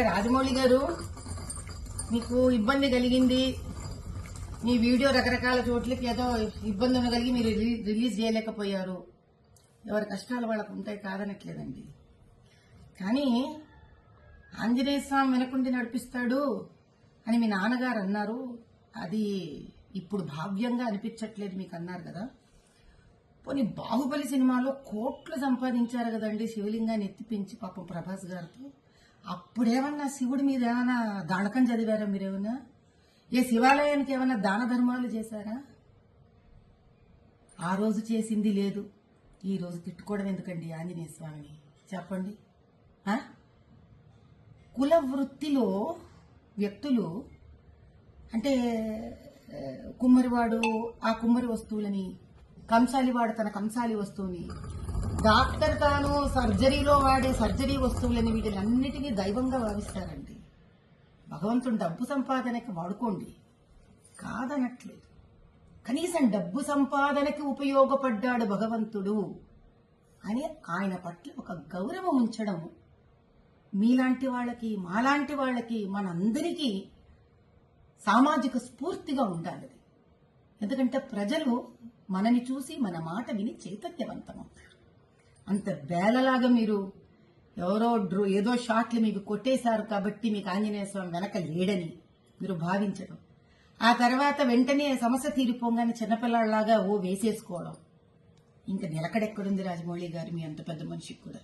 రాజమౌళి గారు, మీకు ఇబ్బంది కలిగింది, మీ వీడియో రకరకాల చోట్లకి ఏదో ఇబ్బంది ఉండగలిగి మీరు రిలీజ్ చేయలేకపోయారు. ఎవరి కష్టాలు వాళ్ళకు ఉంటాయి, కాదనట్లేదండి. కానీ ఆంజనేయ స్వామి వెనకుండి నడిపిస్తాడు అని మీ నాన్నగారు అన్నారు. అది ఇప్పుడు భావ్యంగా అనిపించట్లేదు మీకు అన్నారు కదా. పోనీ బాహుబలి సినిమాలో కోట్లు సంపాదించారు కదండి శివలింగాన్ని ఎత్తిపించి పాపం ప్రభాస్ గారితో. అప్పుడేమన్నా శివుడి మీద ఏమైనా దానకం చదివారా మీరేమన్నా? ఏ శివాలయానికి ఏమైనా దాన ధర్మాలు చేశారా? ఆ రోజు చేసింది లేదు, ఈ రోజు తిట్టుకోవడం ఎందుకండి ఆంజనేయ స్వామిని చెప్పండి. కుల వృత్తిలో వ్యక్తులు అంటే కుమ్మరివాడు ఆ కుమ్మరి వస్తువులని, కంసాలివాడు తన కంసాలి వస్తువుని, డాక్టర్ తాను సర్జరీలో వాడే సర్జరీ వస్తువులని వీటిలన్నిటినీ దైవంగా భావిస్తారండి. భగవంతుడు డబ్బు సంపాదనకి వాడుకోండి, కాదనట్లేదు. కనీసం డబ్బు సంపాదనకి ఉపయోగపడ్డాడు భగవంతుడు అని ఆయన పట్ల ఒక గౌరవం ఉంచడం మీలాంటి వాళ్ళకి, మాలాంటి వాళ్ళకి, మనందరికీ సామాజిక స్ఫూర్తిగా ఉండాలి. ఎందుకంటే ప్రజలు మనని చూసి మన మాట విని చైతన్యవంతమవుతారు. అంత బేలలాగా మీరు ఎవరో ఏదో షాట్లు మీకు కొట్టేశారు కాబట్టి మీకు ఆంజనేయ స్వామి వెనక లేడని మీరు భావించడం, ఆ తర్వాత వెంటనే సమస్య తీరిపోగానే చిన్నపిల్లలాగా వేసేసుకోవడం, ఇంకా నిలకడెక్కడుంది రాజమౌళి గారు మీ అంత పెద్ద మనిషికి కూడా?